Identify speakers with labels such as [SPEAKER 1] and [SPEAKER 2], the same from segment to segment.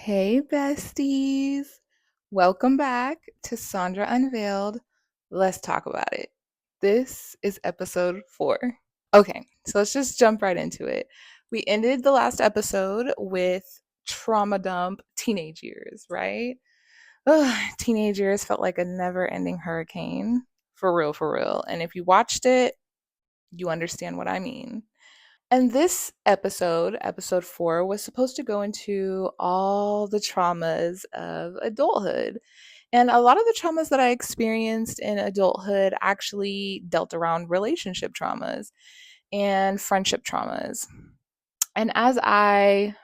[SPEAKER 1] Hey, besties. Welcome back to Sandra Unveiled. Let's talk about it. This is episode 4. Okay, so let's just jump right into it. We ended the last episode with trauma dump teenage years, right? Ugh, teenage years felt like a never ending hurricane. For real, for real. And if you watched it, you understand what I mean. And this episode, episode 4, was supposed to go into all the traumas of adulthood. And a lot of the traumas that I experienced in adulthood actually dealt around relationship traumas and friendship traumas. And as I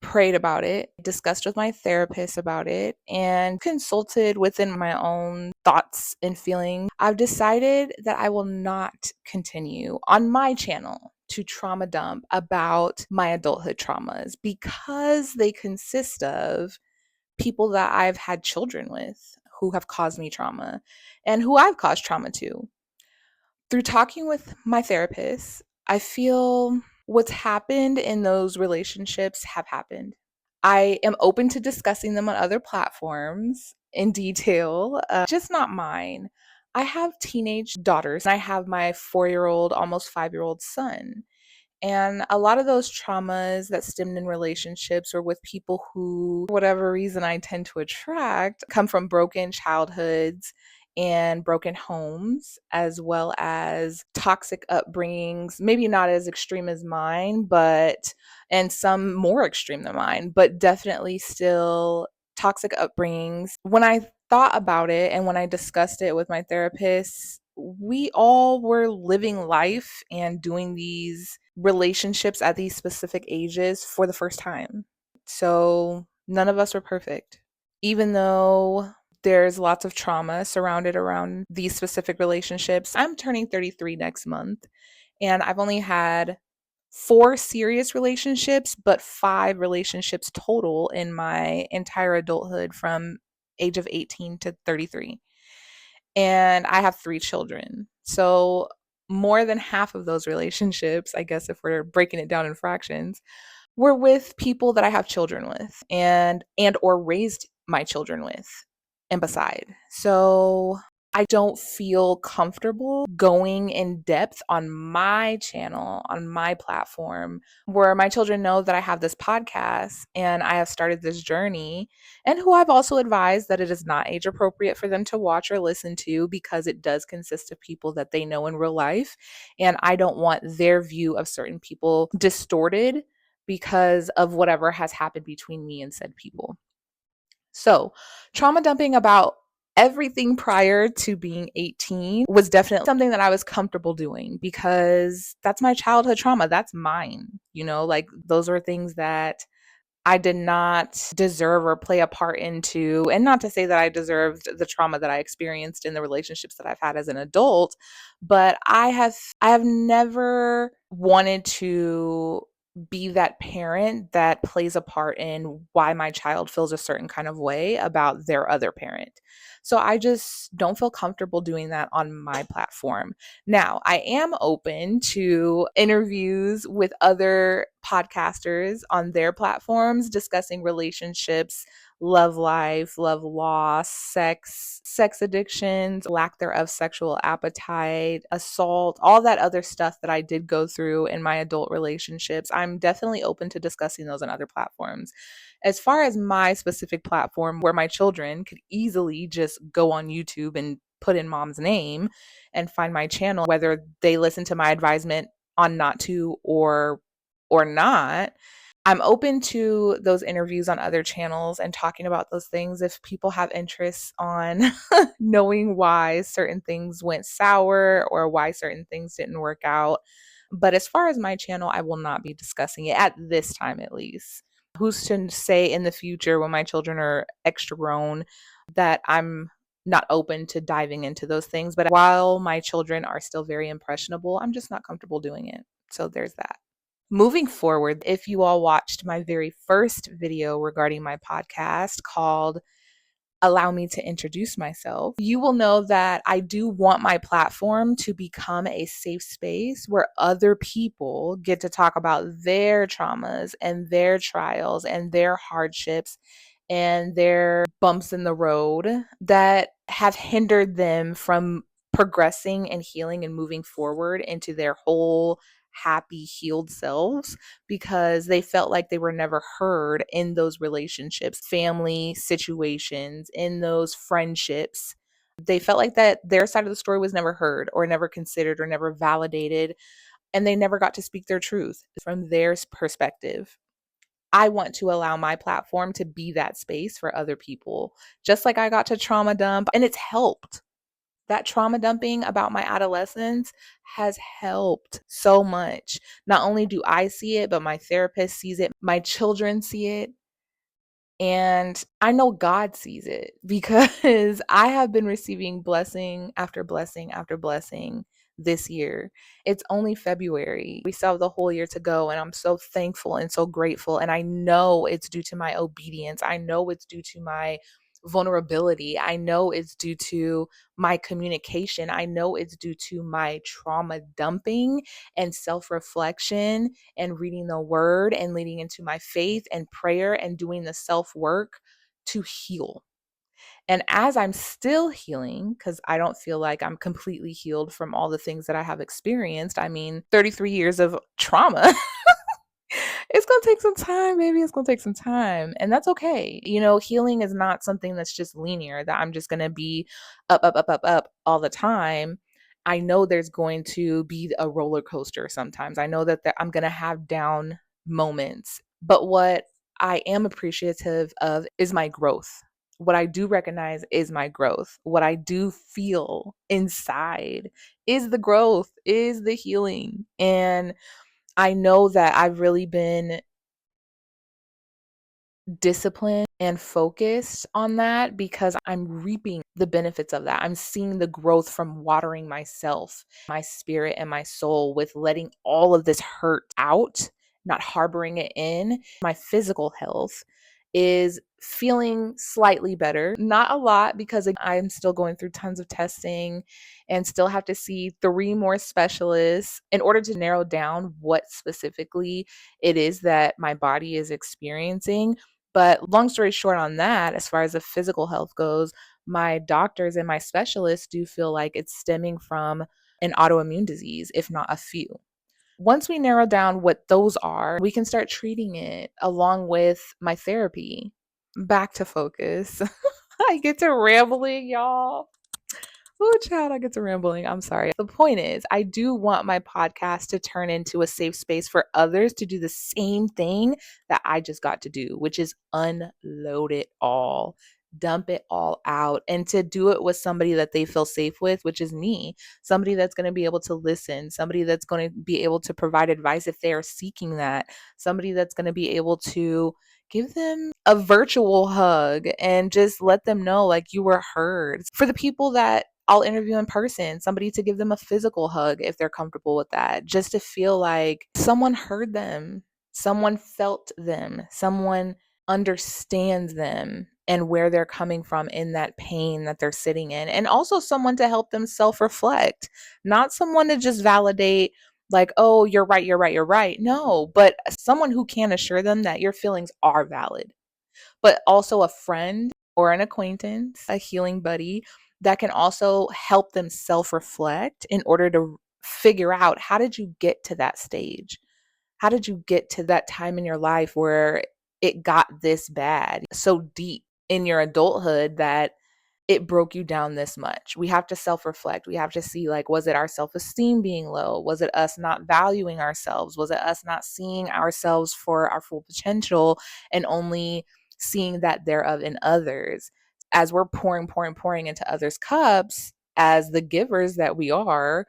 [SPEAKER 1] prayed about it, discussed with my therapist about it, and consulted within my own thoughts and feelings, I've decided that I will not continue on my channel to trauma dump about my adulthood traumas because they consist of people that I've had children with who have caused me trauma and who I've caused trauma to. Through talking with my therapist, I feel what's happened in those relationships have happened. I am open to discussing them on other platforms in detail, just not mine. I have teenage daughters, and I have my 4-year old, almost 5-year old son. And a lot of those traumas that stemmed in relationships or with people who, for whatever reason, I tend to attract come from broken childhoods and broken homes, as well as toxic upbringings, maybe not as extreme as mine, and some more extreme than mine, but definitely still toxic upbringings. When I thought about it and when I discussed it with my therapist, we all were living life and doing these relationships at these specific ages for the first time. So none of us were perfect. Even though there's lots of trauma surrounded around these specific relationships, I'm turning 33 next month, and I've only had 4 serious relationships, but 5 relationships total in my entire adulthood from age of 18 to 33. And I have 3 children. So more than half of those relationships, I guess if we're breaking it down in fractions, were with people that I have children with and or raised my children with and beside. So I don't feel comfortable going in depth on my channel, on my platform, where my children know that I have this podcast and I have started this journey, and who I've also advised that it is not age appropriate for them to watch or listen to because it does consist of people that they know in real life. And I don't want their view of certain people distorted because of whatever has happened between me and said people. So, trauma dumping about everything prior to being 18 was definitely something that I was comfortable doing because that's my childhood trauma. That's mine. Like those are things that I did not deserve or play a part into. And not to say that I deserved the trauma that I experienced in the relationships that I've had as an adult, but I have never wanted to be that parent that plays a part in why my child feels a certain kind of way about their other parent. So I just don't feel comfortable doing that on my platform. Now, I am open to interviews with other podcasters on their platforms discussing relationships, love life, love loss, sex addictions, lack thereof sexual appetite, assault, all that other stuff that I did go through in my adult relationships. I'm definitely open to discussing those on other platforms. As far as my specific platform, where my children could easily just go on YouTube and put in mom's name and find my channel, whether they listen to my advisement on not to or not, I'm open to those interviews on other channels and talking about those things if people have interests on knowing why certain things went sour or why certain things didn't work out. But as far as my channel, I will not be discussing it at this time, at least. Who's to say in the future when my children are extra grown that I'm not open to diving into those things? But while my children are still very impressionable, I'm just not comfortable doing it. So there's that. Moving forward, if you all watched my very first video regarding my podcast called Allow Me to Introduce Myself, you will know that I do want my platform to become a safe space where other people get to talk about their traumas and their trials and their hardships and their bumps in the road that have hindered them from progressing and healing and moving forward into their whole happy healed selves, because they felt like they were never heard in those relationships, family situations, in those friendships. They felt like that their side of the story was never heard or never considered or never validated, and they never got to speak their truth from their perspective. I want to allow my platform to be that space for other people. Just like I got to trauma dump, and it's helped. That trauma dumping about my adolescence has helped so much. Not only do I see it, but my therapist sees it, my children see it, and I know God sees it because I have been receiving blessing after blessing after blessing this year. It's only February. We still have the whole year to go, and I'm so thankful and so grateful. And I know it's due to my obedience. I know it's due to my vulnerability. I know it's due to my communication. I know it's due to my trauma dumping and self reflection and reading the word and leading into my faith and prayer and doing the self work to heal. And as I'm still healing, because I don't feel like I'm completely healed from all the things that I have experienced. I mean, 33 years of trauma. It's going to take some time, baby. It's going to take some time. And that's okay. You know, healing is not something that's just linear, that I'm just going to be up, up, up, up, up all the time. I know there's going to be a roller coaster sometimes. I know that I'm going to have down moments. But what I am appreciative of is my growth. What I do recognize is my growth. What I do feel inside is the growth, is the healing. And I know that I've really been disciplined and focused on that because I'm reaping the benefits of that. I'm seeing the growth from watering myself, my spirit, and my soul with letting all of this hurt out, not harboring it in. My physical health is feeling slightly better, not a lot, because I'm still going through tons of testing and still have to see 3 more specialists in order to narrow down what specifically it is that my body is experiencing. But long story short on that, as far as the physical health goes, my doctors and my specialists do feel like it's stemming from an autoimmune disease, if not a few. Once we narrow down what those are, we can start treating it along with my therapy. Back to focus. I get to rambling, y'all. Oh, child, I get to rambling. I'm sorry. The point is, I do want my podcast to turn into a safe space for others to do the same thing that I just got to do, which is unload it all, dump it all out, and to do it with somebody that they feel safe with, which is me, somebody that's going to be able to listen, somebody that's going to be able to provide advice if they are seeking that, somebody that's going to be able to give them a virtual hug and just let them know like you were heard. For the people that I'll interview in person, somebody to give them a physical hug if they're comfortable with that, just to feel like someone heard them, someone felt them, someone understands them and where they're coming from in that pain that they're sitting in. And also someone to help them self reflect, not someone to just validate like, oh, you're right, you're right, you're right. No, but someone who can assure them that your feelings are valid, but also a friend or an acquaintance, a healing buddy that can also help them self reflect in order to figure out, how did you get to that stage? How did you get to that time in your life where it got this bad, so deep in your adulthood that it broke you down this much? We have to self reflect. We have to see, like, was it our self esteem being low? Was it us not valuing ourselves? Was it us not seeing ourselves for our full potential and only seeing that thereof in others? As we're pouring, pouring, pouring into others' cups, as the givers that we were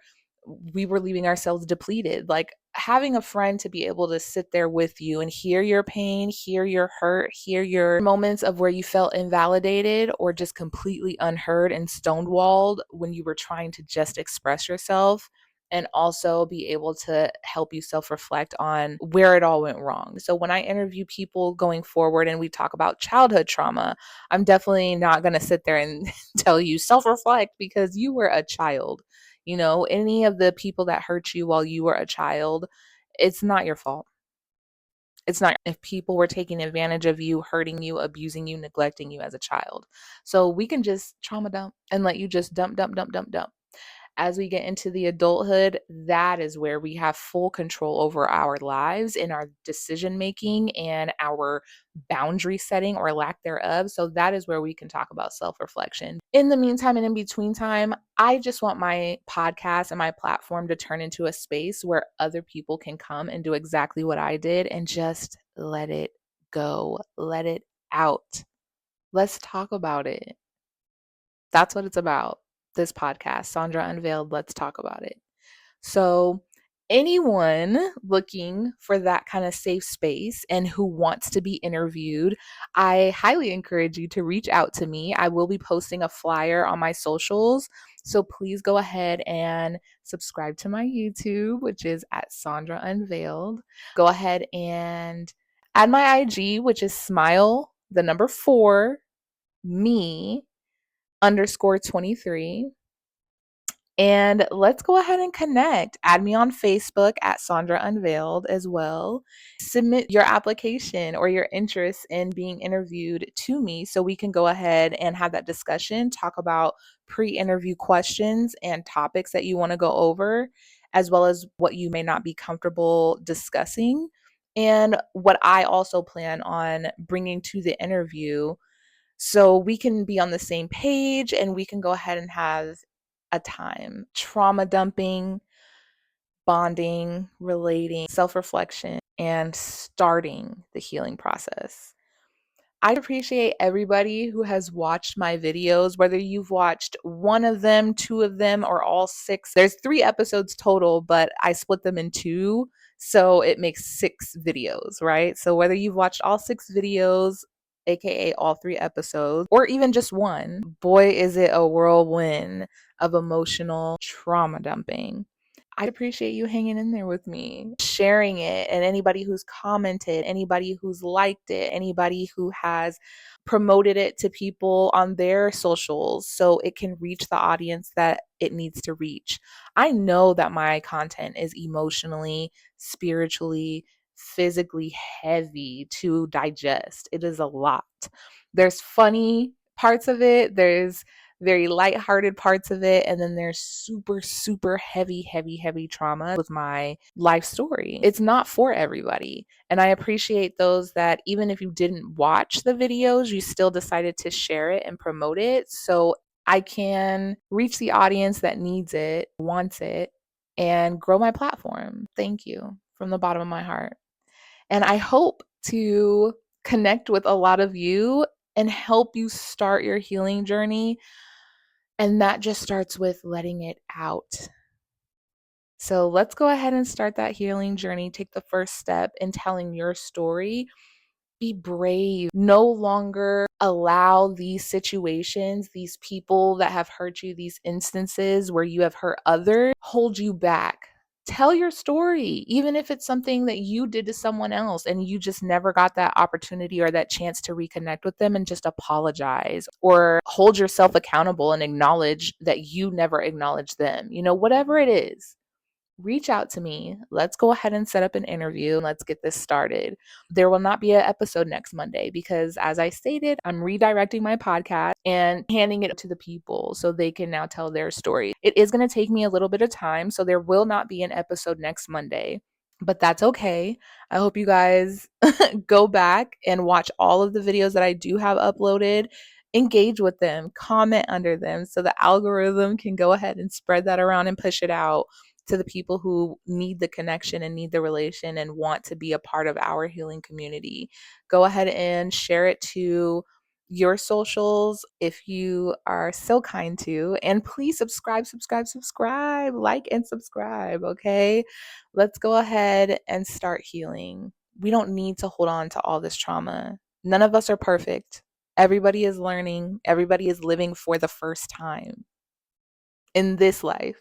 [SPEAKER 1] leaving ourselves depleted. Like, having a friend to be able to sit there with you and hear your pain, hear your hurt, hear your moments of where you felt invalidated or just completely unheard and stonewalled when you were trying to just express yourself, and also be able to help you self-reflect on where it all went wrong. So when I interview people going forward and we talk about childhood trauma, I'm definitely not going to sit there and tell you self-reflect because you were a child. You know, any of the people that hurt you while you were a child, it's not your fault. It's not if people were taking advantage of you, hurting you, abusing you, neglecting you as a child. So we can just trauma dump and let you just dump, dump, dump, dump, dump. As we get into the adulthood, that is where we have full control over our lives and our decision making and our boundary setting or lack thereof. So that is where we can talk about self reflection. In the meantime and in between time, I just want my podcast and my platform to turn into a space where other people can come and do exactly what I did and just let it go, let it out. Let's talk about it. That's what it's about. This podcast, Sandra Unveiled, Let's Talk About It. So, anyone looking for that kind of safe space and who wants to be interviewed, I highly encourage you to reach out to me. I will be posting a flyer on my socials. So, please go ahead and subscribe to my YouTube, which is at Sandra Unveiled. Go ahead and add my IG, which is smile, the number 4, me underscore 23. And let's go ahead and connect. Add me on Facebook at Sandra Unveiled as well. Submit your application or your interest in being interviewed to me so we can go ahead and have that discussion, talk about pre-interview questions and topics that you want to go over, as well as what you may not be comfortable discussing, and what I also plan on bringing to the interview so we can be on the same page and we can go ahead and have a time. Trauma dumping, bonding, relating, self reflection, and starting the healing process. I appreciate everybody who has watched my videos, whether you've watched one of them, two of them, or all 6. There's 3 episodes total, but I split them in 2. So it makes 6 videos, right? So whether you've watched all 6 videos, aka all 3 episodes, or even just one, boy, is it a whirlwind of emotional trauma dumping. I appreciate you hanging in there with me, sharing it, and anybody who's commented, anybody who's liked it, anybody who has promoted it to people on their socials so it can reach the audience that it needs to reach. I know that my content is emotionally, spiritually, physically heavy to digest. It is a lot. There's funny parts of it, there's very lighthearted parts of it, and then there's super, super heavy, heavy, heavy trauma with my life story. It's not for everybody. And I appreciate those that even if you didn't watch the videos, you still decided to share it and promote it so I can reach the audience that needs it, wants it, and grow my platform. Thank you from the bottom of my heart. And I hope to connect with a lot of you and help you start your healing journey. And that just starts with letting it out. So let's go ahead and start that healing journey. Take the first step in telling your story. Be brave. No longer allow these situations, these people that have hurt you, these instances where you have hurt others, hold you back. Tell your story, even if it's something that you did to someone else and you just never got that opportunity or that chance to reconnect with them, and just apologize or hold yourself accountable and acknowledge that you never acknowledged them. Whatever it is, reach out to me. Let's go ahead and set up an interview and let's get this started. There will not be an episode next Monday because, as I stated, I'm redirecting my podcast and handing it to the people so they can now tell their story. It is going to take me a little bit of time, so there will not be an episode next Monday. But that's okay. I hope you guys go back and watch all of the videos that I do have uploaded. Engage with them, comment under them so the algorithm can go ahead and spread that around and push it out to the people who need the connection and need the relation and want to be a part of our healing community. Go ahead and share it to your socials if you are so kind to. And please subscribe, like and subscribe, okay? Let's go ahead and start healing. We don't need to hold on to all this trauma. None of us are perfect. Everybody is learning. Everybody is living for the first time in this life.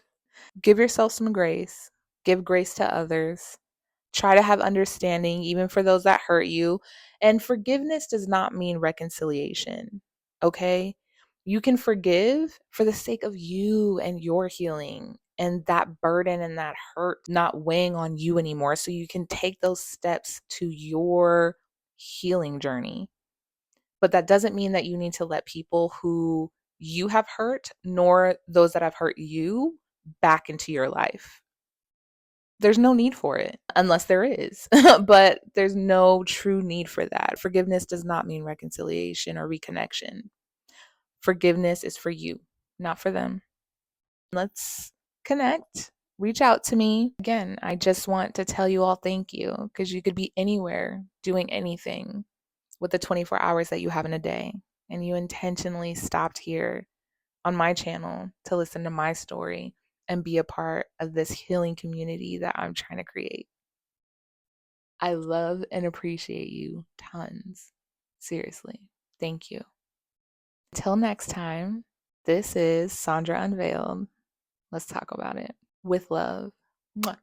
[SPEAKER 1] Give yourself some grace. Give grace to others. Try to have understanding, even for those that hurt you. And forgiveness does not mean reconciliation, okay? You can forgive for the sake of you and your healing. and that burden and that hurt not weighing on you anymore, so you can take those steps to your healing journey. But that doesn't mean that you need to let people who you have hurt, nor those that have hurt you, back into your life. There's no need for it, unless there is. But there's no true need for that. Forgiveness does not mean reconciliation or reconnection. Forgiveness is for you, not for them. Let's connect. Reach out to me. Again, I just want to tell you all thank you, because you could be anywhere doing anything with the 24 hours that you have in a day. And you intentionally stopped here on my channel to listen to my story and be a part of this healing community that I'm trying to create. I love and appreciate you tons. Seriously. Thank you. Till next time, this is Sandra Unveiled. Let's talk about it with love. Mwah.